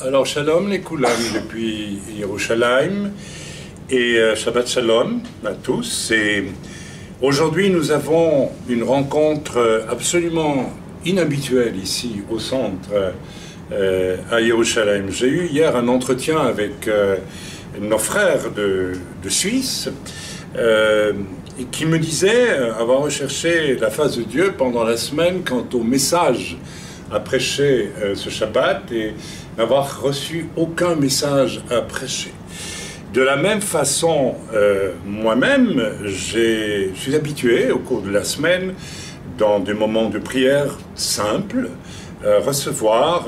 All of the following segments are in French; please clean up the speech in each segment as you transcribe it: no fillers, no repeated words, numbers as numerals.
Alors, Shalom les Koulam depuis Yerushalayim et Shabbat Shalom à tous. Et aujourd'hui, nous avons une rencontre absolument inhabituelle ici au centre à Yerushalayim. J'ai eu hier un entretien avec nos frères de Suisse qui me disaient avoir recherché la face de Dieu pendant la semaine quant au message à prêcher ce Shabbat et n'avoir reçu aucun message à prêcher. De la même façon, moi-même, je suis habitué au cours de la semaine, dans des moments de prière simples, recevoir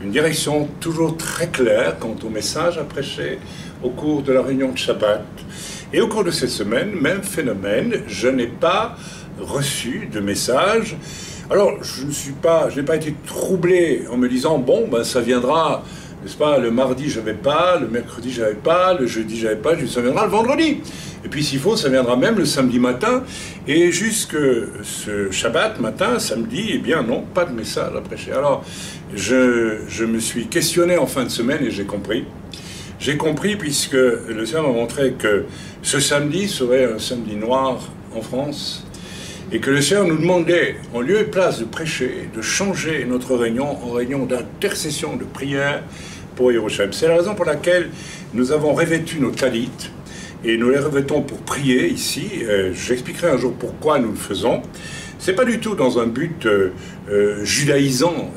une direction toujours très claire quant au message à prêcher au cours de la réunion de Shabbat. Et au cours de cette semaine, même phénomène, je n'ai pas reçu de message. Alors, je n'ai pas été troublé en me disant, bon, ben, ça viendra, n'est-ce pas, le mardi, je n'avais pas, le mercredi, je n'avais pas, le jeudi, je n'avais pas, ça viendra le vendredi. Et puis, s'il faut, ça viendra même le samedi matin. Et jusque ce Shabbat matin, samedi, eh bien, non, pas de message à prêcher. Alors, je me suis questionné en fin de semaine et j'ai compris. J'ai compris puisque le Seigneur m'a montré que ce samedi serait un samedi noir en France. Et que le Seigneur nous demandait, en lieu et place de prêcher, de changer notre réunion en réunion d'intercession, de prière pour Yerushalayim. C'est la raison pour laquelle nous avons revêtu nos talit et nous les revêtons pour prier ici. J'expliquerai un jour pourquoi nous le faisons. C'est pas du tout dans un but judaïsant.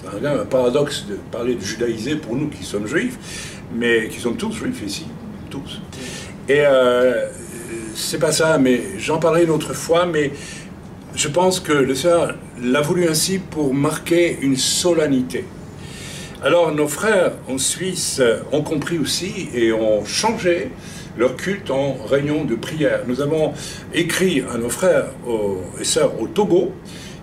C'est un paradoxe de parler de judaïser pour nous qui sommes juifs, mais qui sommes tous juifs ici, tous. Et c'est pas ça, mais j'en parlerai une autre fois, mais je pense que le Seigneur l'a voulu ainsi pour marquer une solennité. Alors nos frères en Suisse ont compris aussi et ont changé leur culte en réunion de prière. Nous avons écrit à nos frères et sœurs au Togo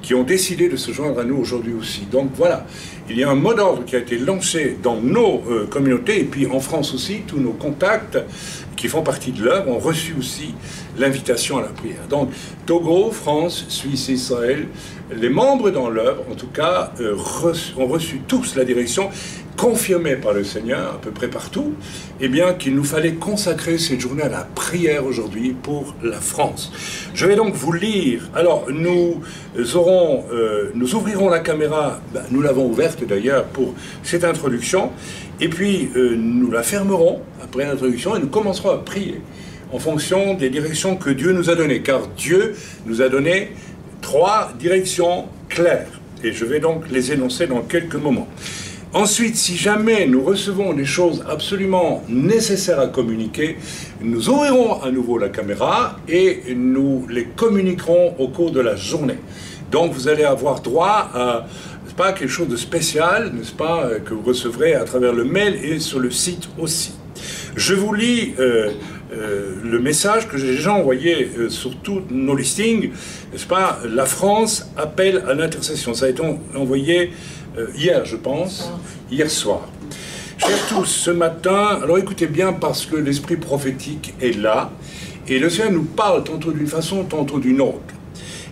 qui ont décidé de se joindre à nous aujourd'hui aussi. Donc voilà, il y a un mot d'ordre qui a été lancé dans nos communautés, et puis en France aussi, tous nos contacts qui font partie de l'œuvre ont reçu aussi l'invitation à la prière. Donc Togo, France, Suisse, Israël, les membres dans l'œuvre, en tout cas, ont reçu tous la direction, confirmée par le Seigneur, à peu près partout, eh bien qu'il nous fallait consacrer cette journée à la prière aujourd'hui pour la France. Je vais donc vous lire. Alors, nous ouvrirons la caméra, nous l'avons ouverte d'ailleurs pour cette introduction, et puis nous la fermerons après l'introduction et nous commencerons à prier en fonction des directions que Dieu nous a données, car Dieu nous a donné 3 directions claires, et je vais donc les énoncer dans quelques moments. Ensuite, si jamais nous recevons des choses absolument nécessaires à communiquer, nous ouvrirons à nouveau la caméra et nous les communiquerons au cours de la journée. Donc vous allez avoir droit à, n'est-ce pas, quelque chose de spécial, n'est-ce pas, que vous recevrez à travers le mail et sur le site aussi. Je vous lis le message que j'ai déjà envoyé sur tous nos listings, n'est-ce pas, la France appelle à l'intercession. Ça a été envoyé hier, je pense, hier soir. Chers tous, ce matin, alors écoutez bien parce que l'esprit prophétique est là, et le Seigneur nous parle tantôt d'une façon, tantôt d'une autre.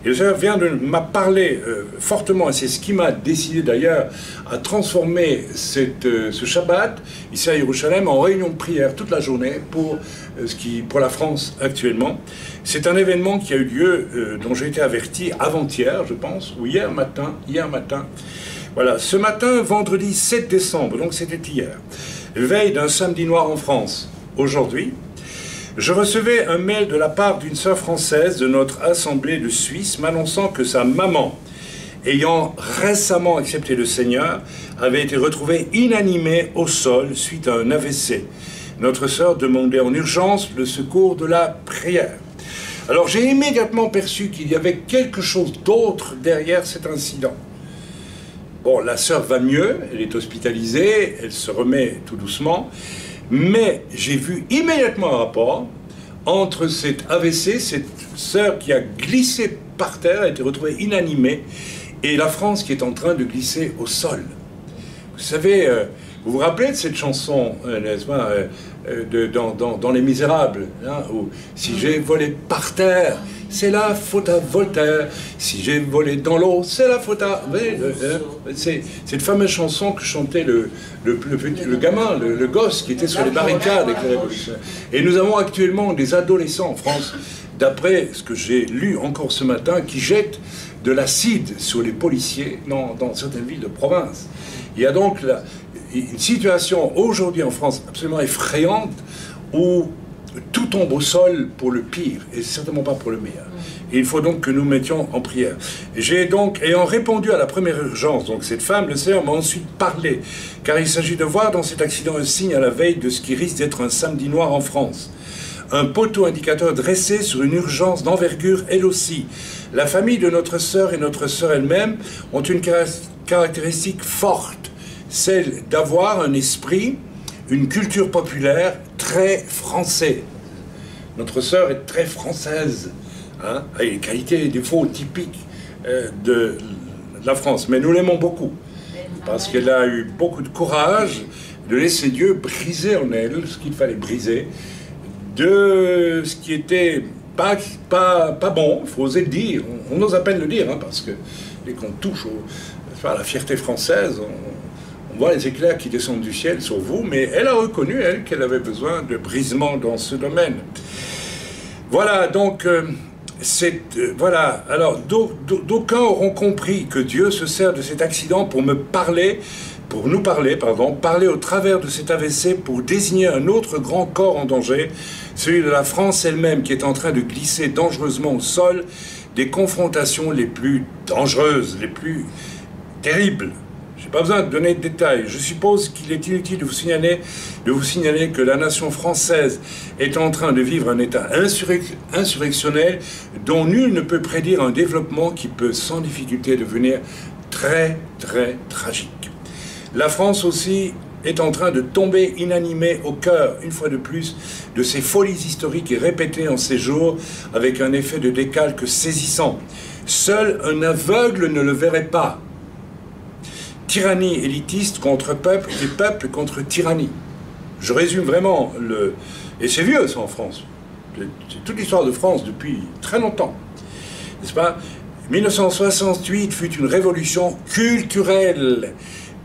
Et le Seigneur vient de m'a parlé fortement, et c'est ce qui m'a décidé d'ailleurs à transformer ce Shabbat, ici à Yerushalayim, en réunion de prière toute la journée pour la France actuellement. C'est un événement qui a eu lieu, dont j'ai été averti avant-hier, je pense, ou hier matin. Voilà, ce matin, vendredi 7 décembre, donc c'était hier, veille d'un samedi noir en France, aujourd'hui, je recevais un mail de la part d'une sœur française de notre assemblée de Suisse m'annonçant que sa maman, ayant récemment accepté le Seigneur, avait été retrouvée inanimée au sol suite à un AVC. Notre sœur demandait en urgence le secours de la prière. Alors j'ai immédiatement perçu qu'il y avait quelque chose d'autre derrière cet incident. Bon, la sœur va mieux, elle est hospitalisée, elle se remet tout doucement, mais j'ai vu immédiatement un rapport entre cet AVC, cette sœur qui a glissé par terre, a été retrouvée inanimée, et la France qui est en train de glisser au sol. Vous savez, vous vous rappelez de cette chanson, n'est-ce pas, dans Les Misérables, hein, où si j'ai volé par terre, c'est la faute à Voltaire. Si j'ai volé dans l'eau, c'est la faute à... C'est cette fameuse chanson que chantait le gamin, le gosse qui était sur les barricades avec les révolutionnaires. Et nous avons actuellement des adolescents en France, d'après ce que j'ai lu encore ce matin, qui jettent de l'acide sur les policiers dans certaines villes de province. Il y a donc une situation aujourd'hui en France absolument effrayante où tout tombe au sol pour le pire et certainement pas pour le meilleur. Et il faut donc que nous mettions en prière. J'ai donc, ayant répondu à la première urgence, donc cette femme, le Seigneur m'a ensuite parlé, car il s'agit de voir dans cet accident un signe à la veille de ce qui risque d'être un samedi noir en France. Un poteau indicateur dressé sur une urgence d'envergure elle aussi. La famille de notre sœur et notre sœur elle-même ont une caractéristique forte, celle d'avoir un esprit, une culture populaire très français. Notre sœur est très française, hein, avec les qualités et défauts typiques de la France. Mais nous l'aimons beaucoup, parce qu'elle a eu beaucoup de courage de laisser Dieu briser en elle ce qu'il fallait briser, de ce qui était pas bon, il faut oser le dire. On ose à peine le dire, hein, parce que dès qu'on touche à la fierté française, on voit les éclairs qui descendent du ciel sur vous, mais elle a reconnu, elle, qu'elle avait besoin de brisement dans ce domaine. Voilà, donc, voilà. Alors, d'aucuns auront compris que Dieu se sert de cet accident pour nous parler, parler au travers de cet AVC pour désigner un autre grand corps en danger, celui de la France elle-même, qui est en train de glisser dangereusement au sol des confrontations les plus dangereuses, les plus terribles. Je n'ai pas besoin de donner de détails. Je suppose qu'il est inutile de vous signaler que la nation française est en train de vivre un état insurrectionnel dont nul ne peut prédire un développement qui peut sans difficulté devenir très, très tragique. La France aussi est en train de tomber inanimée au cœur, une fois de plus, de ces folies historiques et répétées en ces jours avec un effet de décalque saisissant. Seul un aveugle ne le verrait pas. Tyrannie élitiste contre peuple et peuple contre tyrannie. Je résume vraiment et c'est vieux ça en France. C'est toute l'histoire de France depuis très longtemps. N'est-ce pas? 1968 fut une révolution culturelle,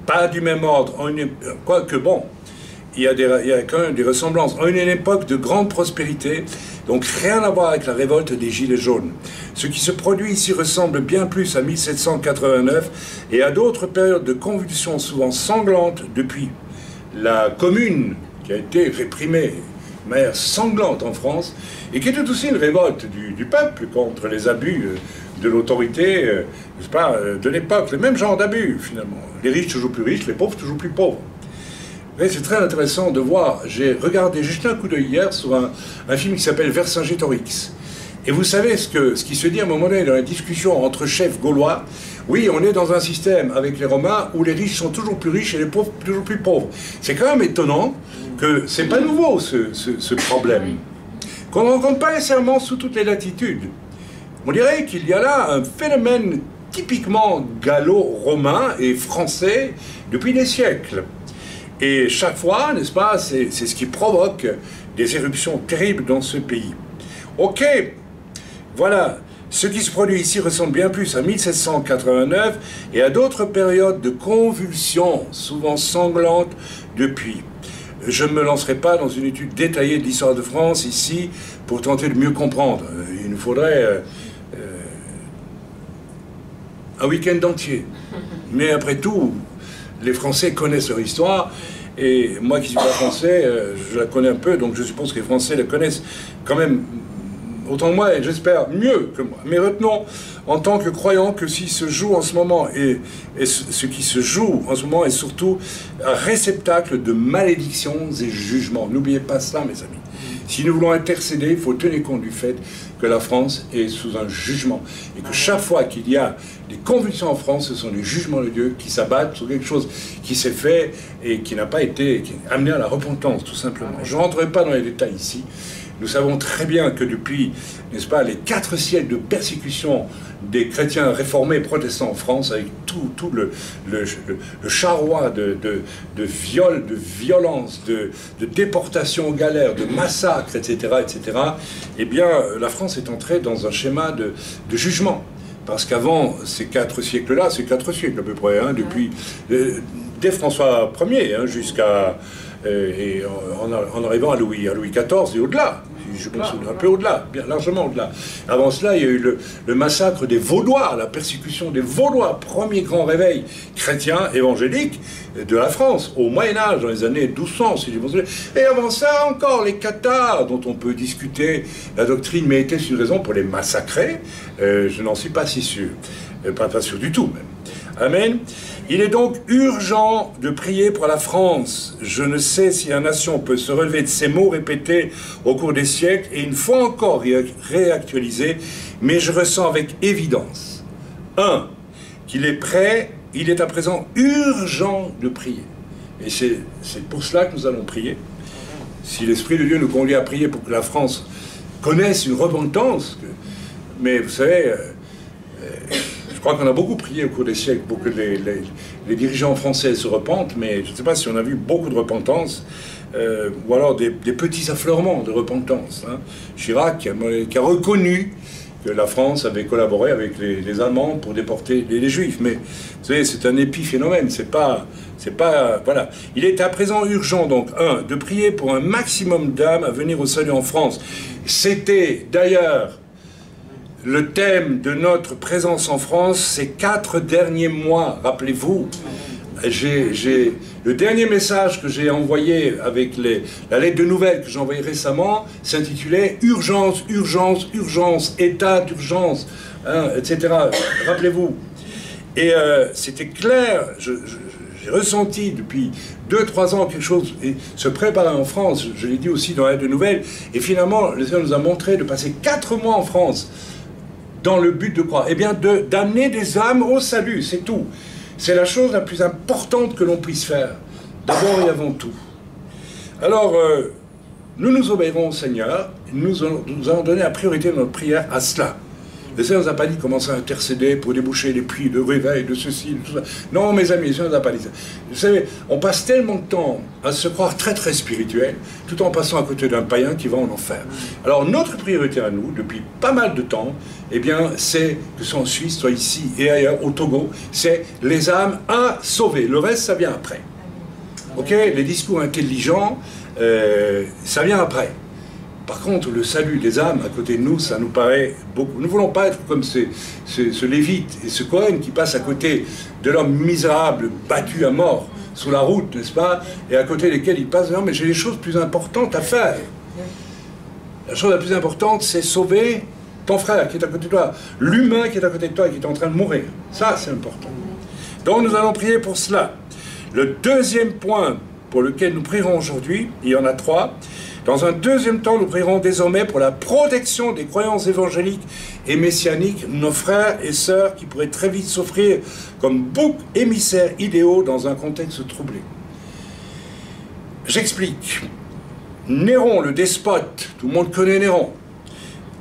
pas du même ordre. Quoique bon, il y a quand même des ressemblances. En une époque de grande prospérité, donc rien à voir avec la révolte des Gilets jaunes. Ce qui se produit ici ressemble bien plus à 1789 et à d'autres périodes de convulsions souvent sanglantes depuis la Commune, qui a été réprimée de manière sanglante en France, et qui était aussi une révolte du peuple contre les abus de l'autorité, n'est-ce pas, de l'époque. Le même genre d'abus, finalement. Les riches toujours plus riches, les pauvres toujours plus pauvres. C'est très intéressant de voir. J'ai jeté un coup d'œil hier sur un film qui s'appelle Vercingétorix. Et vous savez ce qui se dit à un moment donné dans la discussion entre chefs gaulois. Oui, on est dans un système avec les Romains où les riches sont toujours plus riches et les pauvres toujours plus pauvres. C'est quand même étonnant que c'est pas nouveau ce problème. Qu'on ne rencontre pas nécessairement sous toutes les latitudes. On dirait qu'il y a là un phénomène typiquement gallo-romain et français depuis des siècles. Et chaque fois, n'est-ce pas, c'est ce qui provoque des éruptions terribles dans ce pays. Ok, voilà. Ce qui se produit ici ressemble bien plus à 1789 et à d'autres périodes de convulsions, souvent sanglantes, depuis. Je ne me lancerai pas dans une étude détaillée de l'histoire de France ici pour tenter de mieux comprendre. Il nous faudrait un week-end entier. Mais après tout, les Français connaissent leur histoire, et moi qui ne suis pas français, je la connais un peu, donc je suppose que les Français la connaissent quand même autant que moi, et j'espère mieux que moi. Mais retenons, en tant que croyants, que ce qui se joue en ce moment, est surtout un réceptacle de malédictions et jugements. N'oubliez pas cela, mes amis. Si nous voulons intercéder, il faut tenir compte du fait que la France est sous un jugement. Et que chaque fois qu'il y a des convulsions en France, ce sont les jugements de Dieu qui s'abattent sur quelque chose qui s'est fait et qui n'a pas été amené à la repentance, tout simplement. Je ne rentrerai pas dans les détails ici. Nous savons très bien que depuis, n'est-ce pas, les 4 siècles de persécution des chrétiens réformés protestants en France, avec tout le charroi de viols, de violences, de déportations aux galères, de massacres, etc., eh bien, la France est entrée dans un schéma de jugement. Parce qu'avant ces 4 siècles-là, c'est 4 siècles à peu près, hein, depuis, dès François Ier, hein, jusqu'à... et en arrivant à Louis XIV et au-delà, je pense un peu au-delà, bien largement au-delà. Avant cela, il y a eu le massacre des Vaudois, la persécution des Vaudois, premier grand réveil chrétien évangélique de la France, au Moyen-Âge, dans les années 1200, si je me souviens. Et avant ça, encore les cathares, dont on peut discuter la doctrine, mais était-ce une raison pour les massacrer? Je n'en suis pas si sûr, pas sûr du tout même. Amen. Il est donc urgent de prier pour la France. Je ne sais si la nation peut se relever de ces mots répétés au cours des siècles et une fois encore réactualisés, mais je ressens avec évidence, 1, qu'il est prêt, il est à présent urgent de prier. Et c'est pour cela que nous allons prier. Si l'Esprit de Dieu nous conduit à prier pour que la France connaisse une repentance, mais vous savez... je crois qu'on a beaucoup prié au cours des siècles pour que les dirigeants français se repentent, mais je ne sais pas si on a vu beaucoup de repentance, ou alors des petits affleurements de repentance. Hein. Chirac qui a reconnu que la France avait collaboré avec les Allemands pour déporter les Juifs. Mais vous savez, c'est un épiphénomène, c'est pas... Voilà. Il est à présent urgent, donc, 1, de prier pour un maximum d'âmes à venir au salut en France. C'était d'ailleurs... le thème de notre présence en France ces 4 derniers mois, rappelez-vous. Le dernier message que j'ai envoyé avec la lettre de nouvelles que j'ai envoyée récemment s'intitulait « Urgence, urgence, urgence, état d'urgence hein, », etc. Rappelez-vous. Et c'était clair, j'ai ressenti depuis 2-3 ans quelque chose se préparer en France, je l'ai dit aussi dans la lettre de nouvelles, et finalement, le Seigneur nous a montré de passer 4 mois en France, dans le but de croire, eh bien d'amener des âmes au salut, c'est tout. C'est la chose la plus importante que l'on puisse faire, d'abord et avant tout. Alors, nous obéirons au Seigneur, nous allons donner la priorité de notre prière à cela. Le Seigneur ne nous a pas dit de commencer à intercéder pour déboucher les puits de réveil, de ceci, de tout ça. Non, mes amis, le Seigneur ne nous a pas dit ça. Vous savez, on passe tellement de temps à se croire très très spirituel, tout en passant à côté d'un païen qui va en enfer. Alors, notre priorité à nous, depuis pas mal de temps, eh bien, c'est, que ce soit en Suisse, soit ici et ailleurs, au Togo, c'est les âmes à sauver. Le reste, ça vient après. Ok? Les discours intelligents, ça vient après. Par contre, le salut des âmes à côté de nous, ça nous paraît beaucoup. Nous ne voulons pas être comme ce Lévite et ce Cohen qui passe à côté de l'homme misérable, battu à mort sur la route, n'est-ce pas? Et à côté desquels il passe. Non, mais j'ai des choses plus importantes à faire. La chose la plus importante, c'est sauver ton frère qui est à côté de toi, l'humain qui est à côté de toi et qui est en train de mourir. Ça, c'est important. Donc, nous allons prier pour cela. Le deuxième point pour lequel nous prierons aujourd'hui, il y en a 3. Dans un deuxième temps, nous prierons désormais pour la protection des croyances évangéliques et messianiques, nos frères et sœurs qui pourraient très vite s'offrir comme boucs émissaires idéaux dans un contexte troublé. J'explique. Néron, le despote, tout le monde connaît Néron,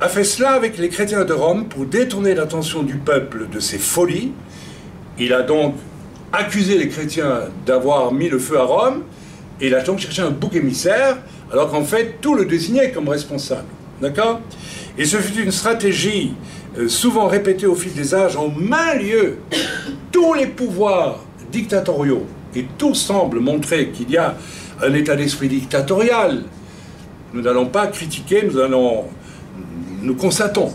a fait cela avec les chrétiens de Rome pour détourner l'attention du peuple de ses folies. Il a donc accusé les chrétiens d'avoir mis le feu à Rome, et il a donc cherché un bouc émissaire, alors qu'en fait, tout le désignait comme responsable. D'accord? Et ce fut une stratégie souvent répétée au fil des âges en maint lieu. Tous les pouvoirs dictatoriaux, et tout semble montrer qu'il y a un état d'esprit dictatorial. Nous n'allons pas critiquer, nous constatons.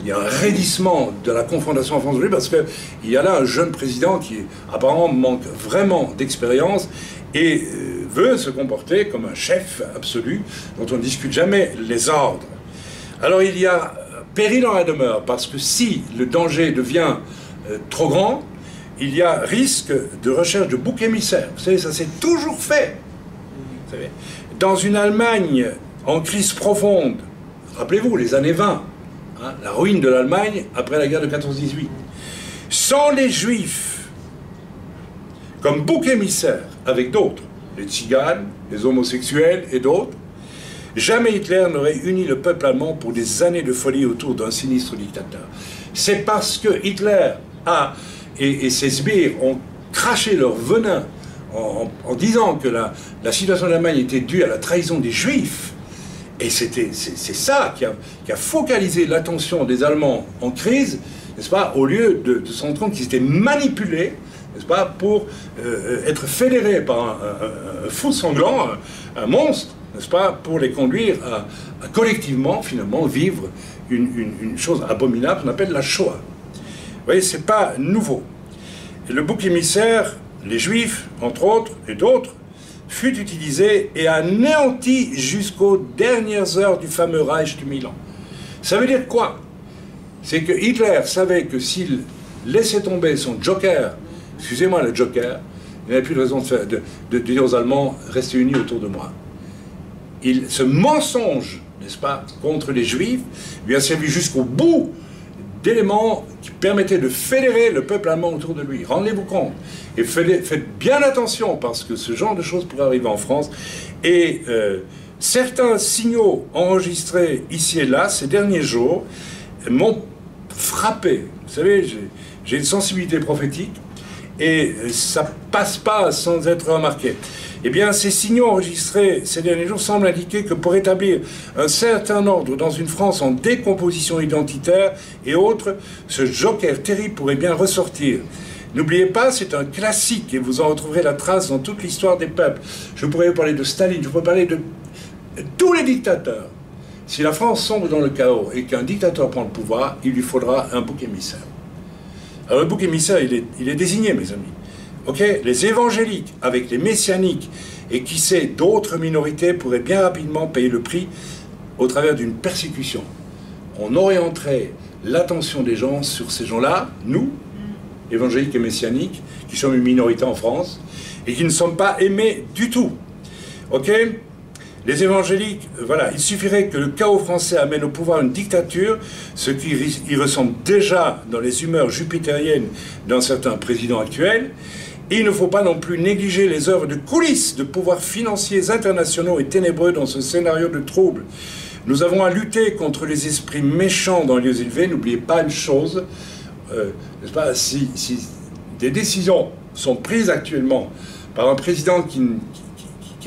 Il y a un raidissement de la confrontation en France aujourd'hui parce qu'il y a là un jeune président qui apparemment manque vraiment d'expérience et veut se comporter comme un chef absolu dont on ne discute jamais les ordres. Alors il y a péril dans la demeure parce que si le danger devient trop grand, il y a risque de recherche de boucs émissaires. Vous savez, ça s'est toujours fait. Vous savez, dans une Allemagne en crise profonde, rappelez-vous, les années 20, hein, la ruine de l'Allemagne après la guerre de 14-18, sans les Juifs comme boucs émissaires avec d'autres, les tziganes, les homosexuels et d'autres, Jamais Hitler n'aurait uni le peuple allemand pour des années de folie autour d'un sinistre dictateur. C'est parce que Hitler et ses sbires ont craché leur venin en disant que la situation de l'Allemagne était due à la trahison des Juifs. Et c'est ça qui a focalisé l'attention des Allemands en crise, n'est-ce pas, au lieu de se rendre compte qu'ils étaient manipulés, n'est-ce pas, pour être fédérés par un fou sanglant, un monstre, n'est-ce pas, pour les conduire à collectivement, finalement, vivre une chose abominable qu'on appelle la Shoah. Vous voyez, c'est pas nouveau. Et le bouc émissaire, les Juifs, entre autres, et d'autres, fut utilisé et anéanti jusqu'aux dernières heures du fameux Reich du Milan. Ça veut dire quoi? C'est que Hitler savait que s'il laissait tomber son joker, excusez-moi le joker, il n'avait plus de raison de dire aux Allemands « restez unis autour de moi ». Ce mensonge, n'est-ce pas, contre les Juifs, lui a servi jusqu'au bout d'éléments qui permettaient de fédérer le peuple allemand autour de lui. Rendez-vous compte. Et faites bien attention, parce que ce genre de choses pourrait arriver en France. Et certains signaux enregistrés ici et là, ces derniers jours, m'ont frappé. Vous savez, j'ai une sensibilité prophétique, et ça passe pas sans être remarqué. Eh bien, ces signaux enregistrés ces derniers jours semblent indiquer que pour établir un certain ordre dans une France en décomposition identitaire et autres, ce joker terrible pourrait bien ressortir. N'oubliez pas, c'est un classique et vous en retrouverez la trace dans toute l'histoire des peuples. Je pourrais vous parler de Staline, je pourrais parler de tous les dictateurs. Si la France sombre dans le chaos et qu'un dictateur prend le pouvoir, il lui faudra un bouc émissaire. Alors le bouc émissaire, il est désigné, mes amis. Okay, les évangéliques avec les messianiques et qui sait d'autres minorités pourraient bien rapidement payer le prix au travers d'une persécution. On orienterait l'attention des gens sur ces gens-là, nous, évangéliques et messianiques, qui sommes une minorité en France et qui ne sommes pas aimés du tout. Ok? Les évangéliques, voilà, il suffirait que le chaos français amène au pouvoir une dictature, ce qui y ressemble déjà dans les humeurs jupitériennes d'un certain président actuel. Et il ne faut pas non plus négliger les œuvres de coulisses de pouvoirs financiers internationaux et ténébreux dans ce scénario de trouble. Nous avons à lutter contre les esprits méchants dans les lieux élevés. N'oubliez pas une chose, n'est-ce pas, si des décisions sont prises actuellement par un président qui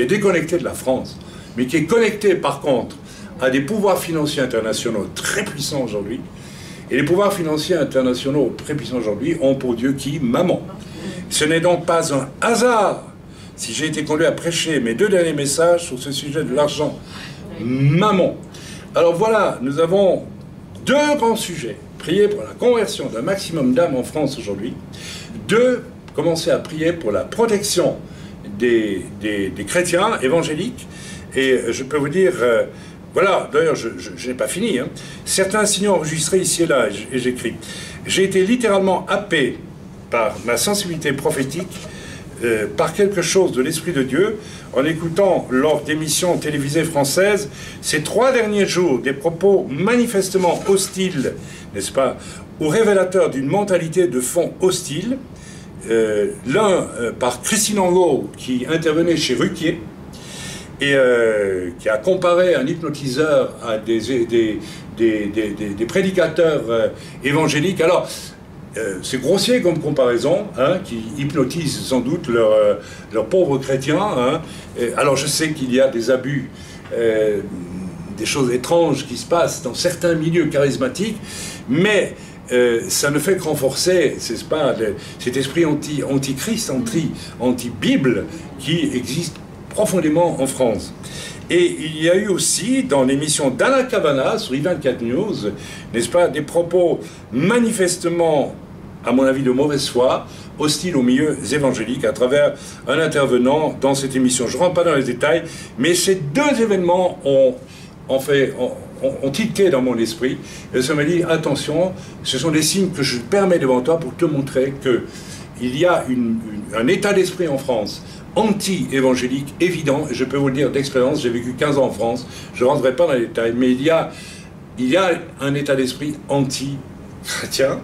est déconnecté de la France, mais qui est connecté par contre à des pouvoirs financiers internationaux très puissants aujourd'hui, et les pouvoirs financiers internationaux très puissants aujourd'hui ont pour Dieu qui? Maman. Ce n'est donc pas un hasard si j'ai été conduit à prêcher mes 2 derniers messages sur ce sujet de l'argent. Maman. Alors voilà, nous avons 2 grands sujets. Prier pour la conversion d'un maximum d'âmes en France aujourd'hui. 2, commencer à prier pour la protection des chrétiens évangéliques. Et je peux vous dire, voilà, d'ailleurs je n'ai pas fini, hein. Certains signaux enregistrés ici et là, et j'écris. J'ai été littéralement happé par ma sensibilité prophétique, par quelque chose de l'Esprit de Dieu, en écoutant lors d'émissions télévisées françaises ces 3 derniers jours des propos manifestement hostiles, n'est-ce pas, ou révélateurs d'une mentalité de fond hostile. L'un par Christine Angot, qui intervenait chez Ruquier, et qui a comparé un hypnotiseur à des prédicateurs évangéliques. Alors, c'est grossier comme comparaison, hein, qui hypnotise sans doute leurs pauvres chrétiens. Hein. Alors je sais qu'il y a des abus, des choses étranges qui se passent dans certains milieux charismatiques, mais ça ne fait que renforcer, c'est pas, cet esprit anti-Christ, anti-Bible qui existe profondément en France. Et il y a eu aussi, dans l'émission d'Anna Cavana sur I24 News, n'est-ce pas, des propos manifestement, à mon avis, de mauvaise foi, hostiles aux milieux évangéliques, à travers un intervenant dans cette émission. Je ne rentre pas dans les détails, mais ces 2 événements ont tiqué dans mon esprit, et ça m'a dit, attention, ce sont des signes que je permets devant toi pour te montrer qu'il y a un état d'esprit en France anti-évangélique évident, et je peux vous le dire d'expérience, j'ai vécu 15 ans en France, je ne rentrerai pas dans les détails, mais il y a un état d'esprit anti-chrétien,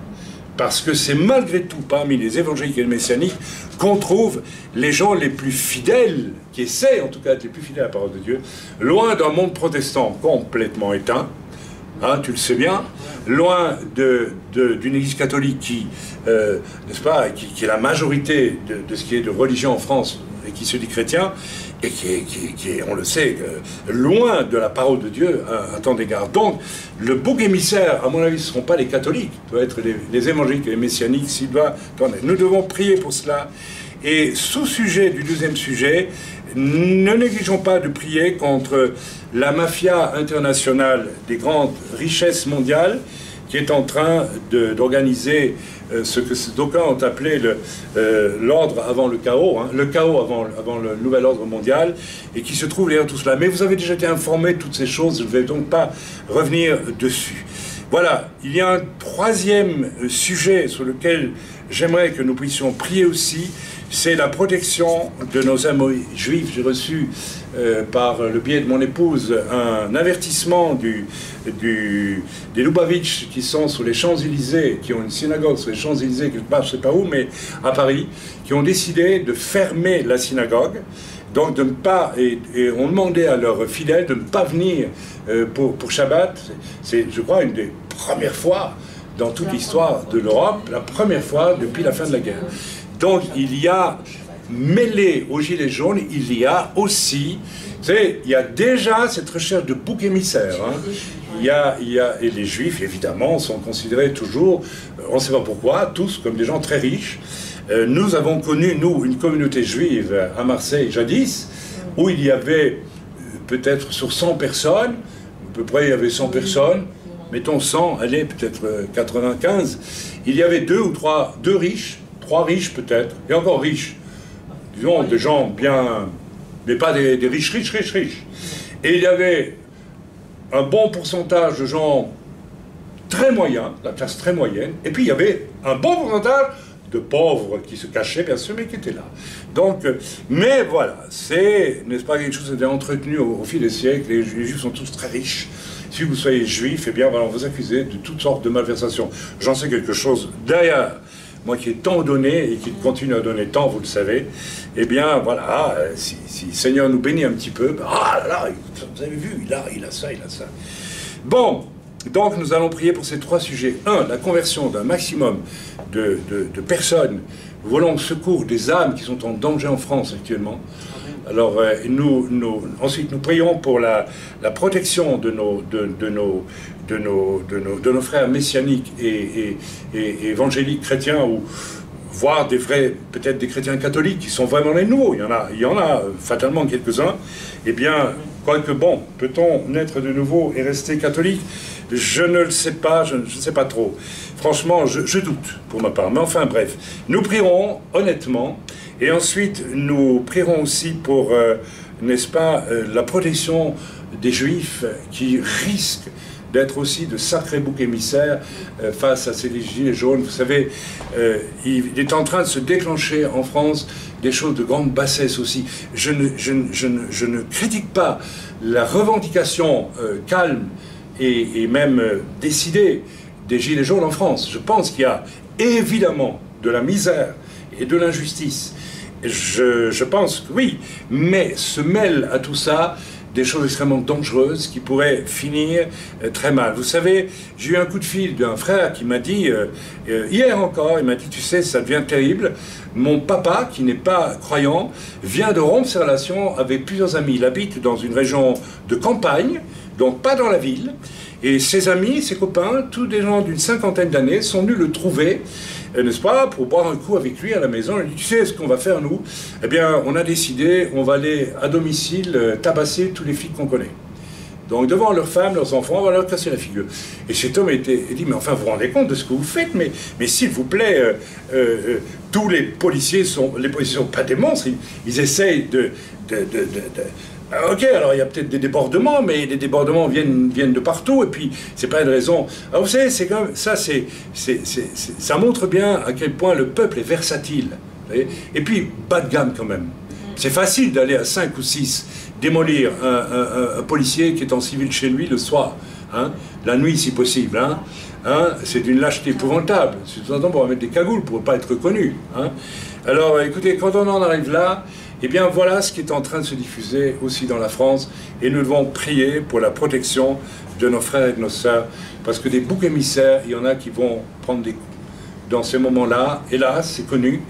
parce que c'est malgré tout parmi les évangéliques et les messianiques qu'on trouve les gens les plus fidèles, qui essaient en tout cas d'être les plus fidèles à la parole de Dieu, loin d'un monde protestant complètement éteint, hein, tu le sais bien, loin d'une église catholique qui, n'est-ce pas, qui est la majorité de ce qui est de religion en France et qui se dit chrétien, et qui est, on le sait, loin de la parole de Dieu à tant d'égards. Donc, le bouc émissaire, à mon avis, ce ne seront pas les catholiques, doit être les évangéliques et les messianiques, s'il doit... Nous devons prier pour cela. Et sous-sujet du deuxième sujet, ne négligeons pas de prier contre la mafia internationale des grandes richesses mondiales, qui est en train d'organiser ce que d'aucuns ont appelé l'ordre avant le chaos, hein, le chaos avant le nouvel ordre mondial, et qui se trouve derrière tout cela. Mais vous avez déjà été informé de toutes ces choses, je ne vais donc pas revenir dessus. Voilà, il y a un troisième sujet sur lequel j'aimerais que nous puissions prier aussi, c'est la protection de nos amis juifs. J'ai reçu par le biais de mon épouse un avertissement des Lubavitch qui sont sur les Champs-Élysées, qui ont une synagogue sur les Champs-Élysées, quelque part, je ne sais pas où, mais à Paris, qui ont décidé de fermer la synagogue. Donc de ne pas, et on demandait à leurs fidèles de ne pas venir pour Shabbat. C'est, je crois, une des premières fois dans toute l'histoire de l'Europe, la première fois depuis la fin de la guerre. Donc il y a, mêlé aux gilets jaunes, il y a aussi, vous savez, il y a déjà cette recherche de bouc émissaire. Hein. Et les juifs, évidemment, sont considérés toujours, on ne sait pas pourquoi, tous comme des gens très riches. Nous avons connu, nous, une communauté juive à Marseille, jadis, où il y avait peut-être sur 100 personnes, à peu près il y avait 100 personnes, mettons 100, allez, peut-être 95, il y avait deux riches, 3 riches peut-être, et encore riches, disons des gens bien, mais pas des riches. Et il y avait un bon pourcentage de gens très moyens, la classe très moyenne, et puis il y avait un bon pourcentage de pauvres qui se cachaient, bien sûr, mais qui étaient là. Donc, mais voilà, c'est, n'est-ce pas, quelque chose qui a été entretenu au fil des siècles. Les juifs sont tous très riches. Si vous soyez juif, eh bien, voilà, on vous accuse de toutes sortes de malversations. J'en sais quelque chose. D'ailleurs, moi qui ai tant donné et qui continue à donner tant, vous le savez, eh bien, voilà, si le Seigneur nous bénit un petit peu, ben, ah là là, vous avez vu, il a ça. Bon, donc nous allons prier pour ces 3 sujets. 1, la conversion d'un maximum de personnes volant au secours des âmes qui sont en danger en France actuellement. Alors, ensuite, nous prions pour la protection de nos frères messianiques et évangéliques chrétiens, ou voire peut-être des chrétiens catholiques qui sont vraiment les nouveaux. Il y en a fatalement quelques-uns. Eh bien, quoique bon, peut-on naître de nouveau et rester catholique? Je ne le sais pas, je ne sais pas trop. Franchement, je doute pour ma part. Mais enfin, bref, nous prierons honnêtement. Et ensuite, nous prierons aussi pour, n'est-ce pas, la protection des Juifs qui risquent d'être aussi de sacrés boucs émissaires face à ces gilets jaunes. Vous savez, il est en train de se déclencher en France des choses de grande bassesse aussi. Je ne critique pas la revendication calme et même décidée des gilets jaunes en France. Je pense qu'il y a évidemment de la misère et de l'injustice. Je pense que oui, mais se mêlent à tout ça des choses extrêmement dangereuses qui pourraient finir très mal. Vous savez, j'ai eu un coup de fil d'un frère qui m'a dit, hier encore, il m'a dit, tu sais, ça devient terrible. Mon papa, qui n'est pas croyant, vient de rompre ses relations avec plusieurs amis. Il habite dans une région de campagne, donc pas dans la ville. Et ses amis, ses copains, tous des gens d'une 50aine d'années, sont venus le trouver, n'est-ce pas, pour boire un coup avec lui à la maison. Il dit, tu sais ce qu'on va faire, nous? Eh bien, on a décidé, on va aller à domicile tabasser tous les flics qu'on connaît. Donc, devant leurs femmes, leurs enfants, on va leur casser la figure. Et cet homme dit, mais enfin, vous vous rendez compte de ce que vous faites? Mais s'il vous plaît, tous les policiers sont pas des monstres, ils essayent ok, alors il y a peut-être des débordements, mais les débordements viennent de partout, et puis c'est pas une raison. Alors vous savez, c'est quand même, ça montre bien à quel point le peuple est versatile. Vous voyez, et puis bas de gamme quand même. C'est facile d'aller à 5 ou 6 démolir un policier qui est en civil chez lui le soir. hein, la nuit si possible, hein, hein, c'est d'une lâcheté épouvantable. De temps en temps, on va mettre des cagoules pour ne pas être reconnu. Hein. Alors, écoutez, quand on en arrive là, eh bien voilà ce qui est en train de se diffuser aussi dans la France, et nous devons prier pour la protection de nos frères et de nos sœurs, parce que des boucs émissaires, il y en a qui vont prendre des coups. Dans ces moments-là, hélas, c'est connu,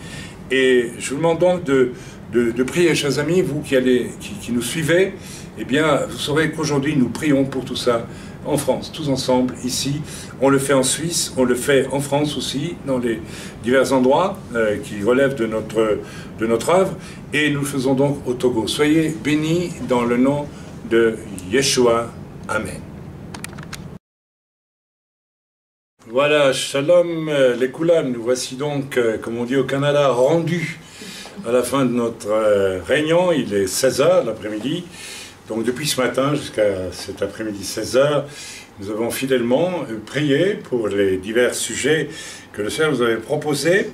et je vous demande donc de prier, chers amis, vous qui nous suivez, eh bien, vous saurez qu'aujourd'hui, nous prions pour tout ça en France, tous ensemble, ici. On le fait en Suisse, on le fait en France aussi, dans les divers endroits qui relèvent de notre œuvre, et nous le faisons donc au Togo. Soyez bénis dans le nom de Yeshua. Amen. Voilà, shalom les Koulam, nous voici donc, comme on dit au Canada, rendus à la fin de notre réunion. Il est 16h l'après-midi, donc depuis ce matin jusqu'à cet après-midi 16h, nous avons fidèlement prié pour les divers sujets que le Seigneur nous avait proposés,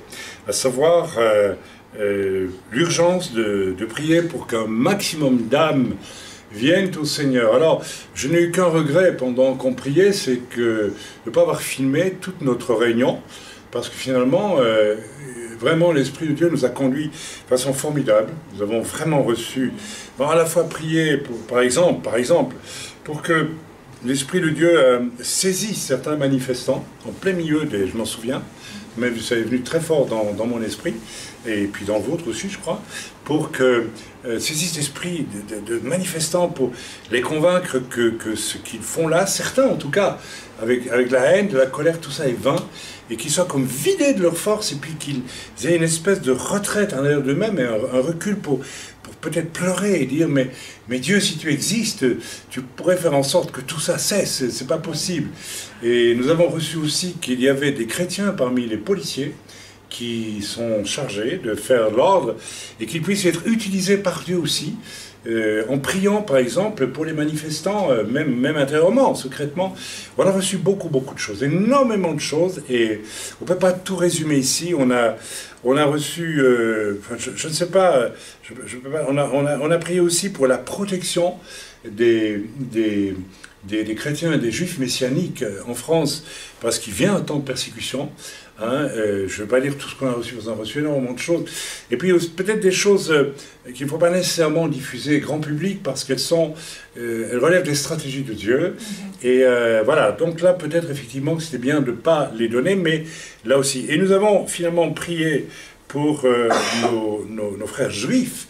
à savoir l'urgence de prier pour qu'un maximum d'âmes viennent au Seigneur. Alors, je n'ai eu qu'un regret pendant qu'on priait, c'est de ne pas avoir filmé toute notre réunion, parce que finalement, vraiment, l'Esprit de Dieu nous a conduits de façon formidable. Nous avons vraiment reçu, à la fois prier, par exemple, pour que l'Esprit de Dieu saisisse certains manifestants, en plein milieu je m'en souviens, mais ça est venu très fort dans mon esprit, et puis dans le vôtre aussi, je crois, pour que saisisse l'esprit de manifestants, pour les convaincre que ce qu'ils font là, certains en tout cas, avec la haine, de la colère, tout ça est vain, et qu'ils soient comme vidés de leur force, et puis qu'ils aient une espèce de retraite en arrière d'eux-mêmes, et un recul pour peut-être pleurer et dire mais Dieu, si tu existes, tu pourrais faire en sorte que tout ça cesse, c'est pas possible. Et nous avons reçu aussi qu'il y avait des chrétiens parmi les policiers qui sont chargés de faire l'ordre et qui puissent être utilisés par Dieu aussi, en priant par exemple pour les manifestants, même intérieurement, secrètement. On a reçu beaucoup de choses, énormément de choses, et on ne peut pas tout résumer ici. On a reçu, je ne sais pas, je peux pas, on a prié aussi pour la protection des chrétiens et des juifs messianiques en France, parce qu'il vient un temps de persécution. Hein, je ne vais pas dire tout ce qu'on a reçu, on a reçu énormément de choses. Et puis peut-être des choses qu'il ne faut pas nécessairement diffuser grand public, parce qu'elles elles relèvent des stratégies de Dieu. Et voilà, donc là peut-être effectivement que c'était bien de ne pas les donner, mais là aussi. Et nous avons finalement prié pour nos frères juifs,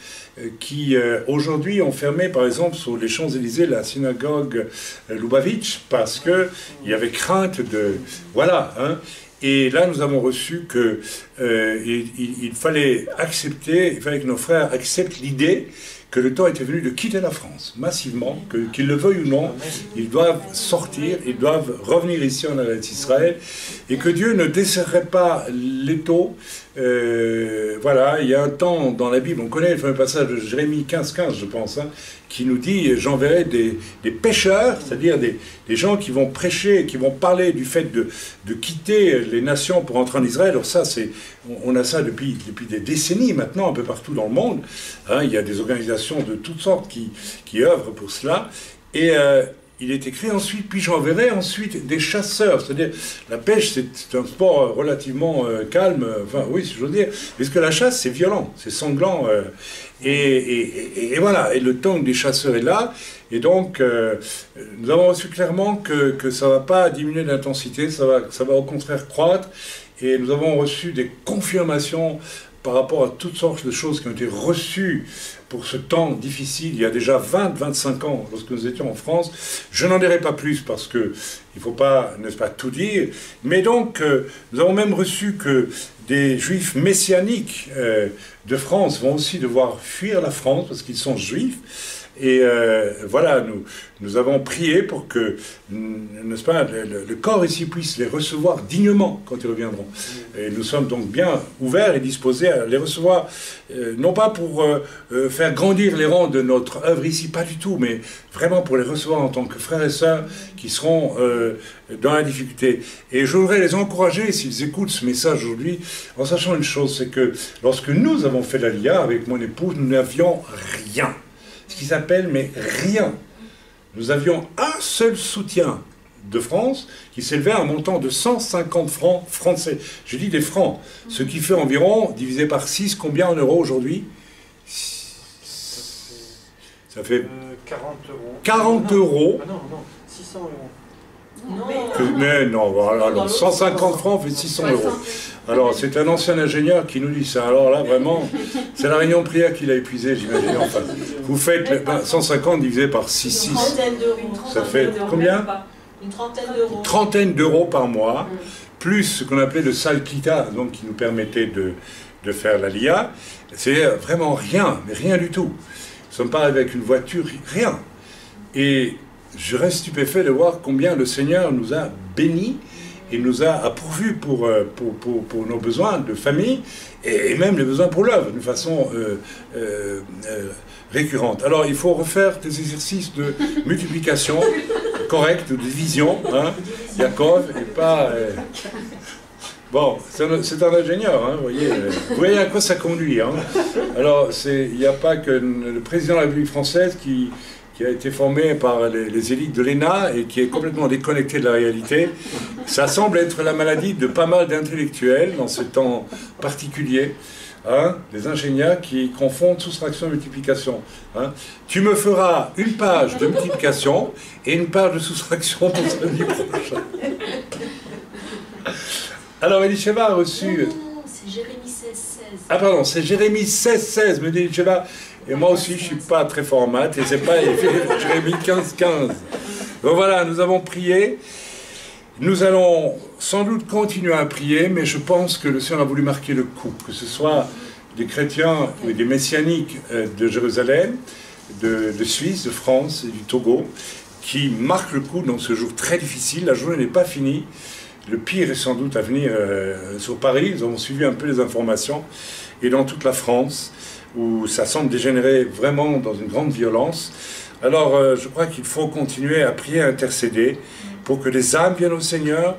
qui aujourd'hui ont fermé par exemple sur les Champs-Élysées la synagogue Lubavitch, parce qu'il y avait crainte de... Voilà, hein. Et là, nous avons reçu qu'il fallait que nos frères acceptent l'idée que le temps était venu de quitter la France, massivement, qu'ils le veuillent ou non, ils doivent sortir, ils doivent revenir ici en Israël, et que Dieu ne desserrerait pas l'étau. Voilà, il y a un temps dans la Bible, on connaît le fameux passage de Jérémie 15-15, je pense, hein, qui nous dit « J'enverrai des pécheurs », c'est-à-dire des gens qui vont prêcher, qui vont parler du fait de quitter les nations pour entrer en Israël. Alors ça, on a ça depuis des décennies maintenant, un peu partout dans le monde. Hein, il y a des organisations de toutes sortes qui œuvrent pour cela. Et il est écrit ensuite, puis j'enverrai ensuite des chasseurs. C'est-à-dire, la pêche, c'est un sport relativement calme, enfin oui, si je veux dire, parce que la chasse, c'est violent, c'est sanglant. Et voilà, et le temps des chasseurs est là, et donc nous avons reçu clairement que ça ne va pas diminuer d'intensité, ça va au contraire croître, et nous avons reçu des confirmations par rapport à toutes sortes de choses qui ont été reçues pour ce temps difficile, il y a déjà 20-25 ans, lorsque nous étions en France. Je n'en dirai pas plus, parce qu'il ne faut pas, n'est-ce pas, tout dire, mais donc nous avons même reçu que des juifs messianiques de France vont aussi devoir fuir la France, parce qu'ils sont juifs. Et voilà, nous avons prié pour que, n'est-ce pas, le corps ici puisse les recevoir dignement quand ils reviendront. Et nous sommes donc bien ouverts et disposés à les recevoir, non pas pour faire grandir les rangs de notre œuvre ici, pas du tout, mais vraiment pour les recevoir en tant que frères et sœurs qui seront dans la difficulté. Et je voudrais les encourager, s'ils écoutent ce message aujourd'hui, en sachant une chose, c'est que lorsque nous avons fait l'Aliyah avec mon épouse, nous n'avions rien. Ce qui s'appelle, mais rien. Nous avions un seul soutien, de France qui s'élevait à un montant de 150 francs français. Je dis des francs, ce qui fait environ, divisé par 6, combien en euros aujourd'hui? Ça fait 40 euros. 40 euros. Ah non, 600 euros. Mais non, voilà, alors 150 francs fait 600 euros. Alors, c'est un ancien ingénieur qui nous dit ça. Alors là, vraiment, c'est la réunion de prière qu'il a épuisé, j'imagine. Enfin, vous faites 150 divisé par 6. Une trentaine d'euros. Ça fait combien? Une trentaine d'euros. Une trentaine d'euros par mois, plus ce qu'on appelait le salklita, donc qui nous permettait de faire la LIA. C'est vraiment rien, mais rien du tout. Nous ne sommes pas avec une voiture, rien. Et je reste stupéfait de voir combien le Seigneur nous a bénis et nous a pourvus pour nos besoins de famille et même les besoins pour l'œuvre, de façon récurrente. Alors, il faut refaire des exercices de multiplication correcte, de division, hein, Yaakov, et pas... Bon, c'est un ingénieur, hein, vous voyez à quoi ça conduit. Hein. Alors, il n'y a pas que le président de la République française qui a été formé par les élites de l'ENA et qui est complètement déconnecté de la réalité. Ça semble être la maladie de pas mal d'intellectuels dans ce temps particulier. Hein, des ingénieurs qui confondent soustraction et multiplication. Hein. Tu me feras une page de multiplication et une page de soustraction pour samedi prochain. Alors, Elisheva a reçu... Non, c'est Jérémie 16, 16. Ah pardon, c'est Jérémie 16, 16, me dit Elisheva. Et moi aussi, je ne suis pas très fort en maths, et c'est pas Jérémie 15, 15. Donc voilà, nous avons prié. Nous allons sans doute continuer à prier, mais je pense que le Seigneur a voulu marquer le coup, que ce soit des chrétiens ou des messianiques de Jérusalem, de Suisse, de France et du Togo, qui marquent le coup dans ce jour très difficile. La journée n'est pas finie. Le pire est sans doute à venir sur Paris. Nous avons suivi un peu les informations. Et dans toute la France, où ça semble dégénérer vraiment dans une grande violence. Alors, je crois qu'il faut continuer à prier, à intercéder, pour que les âmes viennent au Seigneur,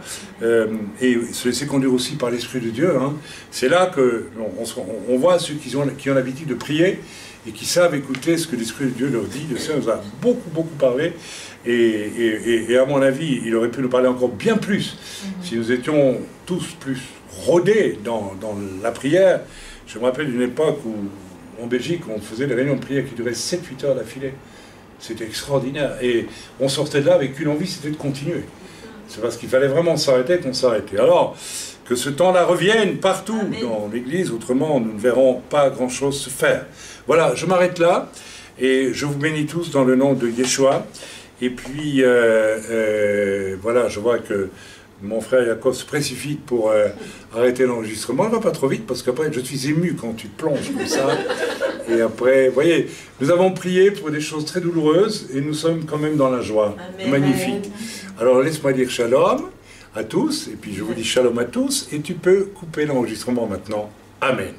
et se laisser conduire aussi par l'Esprit de Dieu. Hein. C'est là qu'on voit ceux qui ont l'habitude de prier, et qui savent écouter ce que l'Esprit de Dieu leur dit. Le Seigneur nous a beaucoup, beaucoup parlé, et à mon avis, il aurait pu nous parler encore bien plus, si nous étions tous plus rodés dans la prière. Je me rappelle d'une époque où, en Belgique, on faisait des réunions de prière qui duraient 7-8 heures d'affilée. C'était extraordinaire. Et on sortait de là avec une envie, c'était de continuer. C'est parce qu'il fallait vraiment s'arrêter qu'on s'arrêtait. Alors, que ce temps-là revienne partout dans l'Église, autrement nous ne verrons pas grand-chose se faire. Voilà, je m'arrête là, et je vous bénis tous dans le nom de Yeshua. Et puis, voilà, je vois que mon frère Yaakov se précipite pour arrêter l'enregistrement. Ne va pas trop vite, parce qu'après, je suis ému quand tu te plonges comme ça. Et après, vous voyez, nous avons prié pour des choses très douloureuses, et nous sommes quand même dans la joie. Amen. Magnifique. Alors, laisse-moi dire shalom à tous, et puis je vous dis shalom à tous, et tu peux couper l'enregistrement maintenant. Amen.